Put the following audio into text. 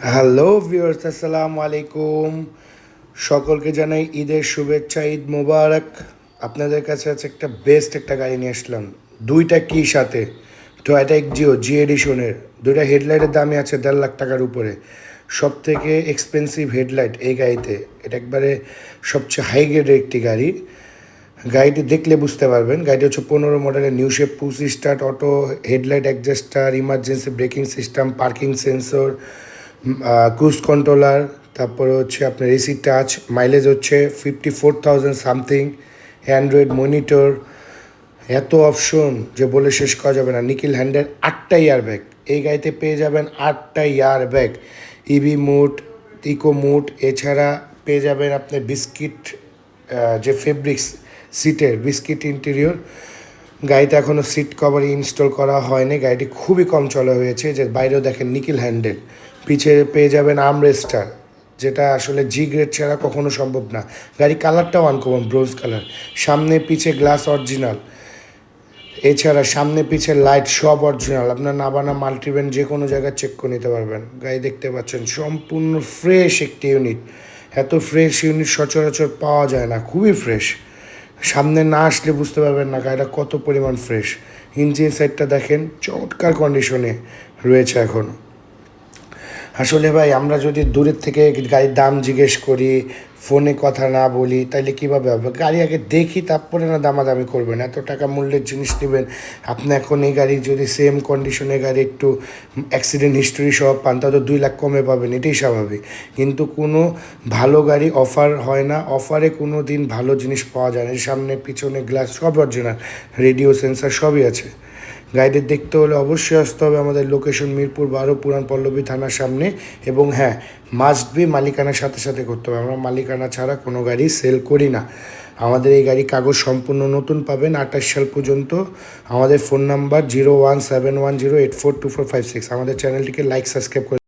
Hello viewers, আসসালামু আলাইকুম। সকলকে জানাই ঈদের শুভেচ্ছা, ঈদ মোবারক। আপনাদের কাছে আছে একটা বেস্ট একটা গাড়ি নিয়ে আসলাম, দুইটা কি সাথে টয়োটা এক্সিও জি এডিশনের। দুইটা হেডলাইটের দামই আছে 1.5 লাখ টাকার উপরে। সব থেকে এক্সপেন্সিভ হেডলাইট এই গাড়িতে, এটা একবারে সবচেয়ে হাই গ্রেডের একটি গাড়ি। গাড়িটি দেখলে বুঝতে পারবেন, গাড়িটি হচ্ছে 15 মডেলের new shape, push start, auto headlight adjuster, emergency braking system, parking sensor, cruise controller, তারপরে হচ্ছে আপনার এসি টাচ, মাইলেজ হচ্ছে 54,000 সামথিং, অ্যান্ড্রয়েড মনিটর, এত অপশন যে বলে শেষ করা যাবে না। নিকেল হ্যান্ডেল, 8টা ইয়ার ব্যাগ এই গাড়িতে পেয়ে যাবেন, 8টা air bag, EV mode, eco mode. এছাড়া পেয়ে যাবেন আপনার বিস্কিট, যে ফেব্রিক্স সিটের বিস্কিট ইন্টেরিয়র। গাড়িতে এখনও সিট কভার ইনস্টল করা হয়নি, গাড়িটি খুবই কম চলা হয়েছে। যে বাইরেও দেখেন নিকেল হ্যান্ডেল, পিছে পেয়ে যাবেন আর্মরেস্টার, যেটা আসলে জি গ্রেড ছাড়া কখনো সম্ভব না। গাড়ি কালারটাও আনকমন, ব্রোঞ্জ কালার। সামনে পিছে গ্লাস অরিজিনাল, এছাড়া সামনে পিছে লাইট সব অরিজিনাল। আপনার নাবানা মাল্টিব্যান্ড যে কোনো জায়গায় চেক করে নিতে পারবেন। গাড়ি দেখতে পাচ্ছেন সম্পূর্ণ ফ্রেশ একটি ইউনিট। এত ফ্রেশ ইউনিট সচরাচর পাওয়া যায় না, খুবই ফ্রেশ। সামনে না আসলে বুঝতে পারবেন না গাড়িটা কত পরিমাণ ফ্রেশ। ইঞ্জিন সাইডটা দেখেন চমৎকার কন্ডিশনে রয়েছে এখন। আসলে ভাই, আমরা যদি দূরের থেকে গাড়ির দাম জিজ্ঞেস করি, ফোনে কথা না বলি, তাইলে কীভাবে হবে? গাড়ি আগে দেখি, তারপরে না দামাদামি করবেন। এত টাকা মূল্যের জিনিস নেবেন আপনি। এখন এই গাড়ি যদি সেম কন্ডিশনের গাড়ি একটু অ্যাক্সিডেন্ট হিস্টোরি সহ পান, তাহলে 2 লাখ কমে পাবেন, এটাই স্বাভাবিক। কিন্তু কোনো ভালো গাড়ি অফার হয় না, অফারে কোনো দিন ভালো জিনিস পাওয়া যায় না। সামনে পিছনে গ্লাস সব অরিজিনাল, রেডিও সেন্সার সবই আছে। গাড়িটি দেখতে হলে অবশ্যই আসতে হবে আমাদের লোকেশন মিরপুর 12, পুরান পল্লবী থানার সামনে। এবং হ্যাঁ, মাস্ট বি মালিকানার সাথে সাথে করতে হবে। আমরা মালিকানা ছাড়া কোনো গাড়ি সেল করি না। আমাদের এই গাড়ি কাগজ সম্পূর্ণ নতুন পাবেন 28 সাল পর্যন্ত। আমাদের ফোন নাম্বার 01710842456। আমাদের চ্যানেলটিকে লাইক সাবস্ক্রাইব করে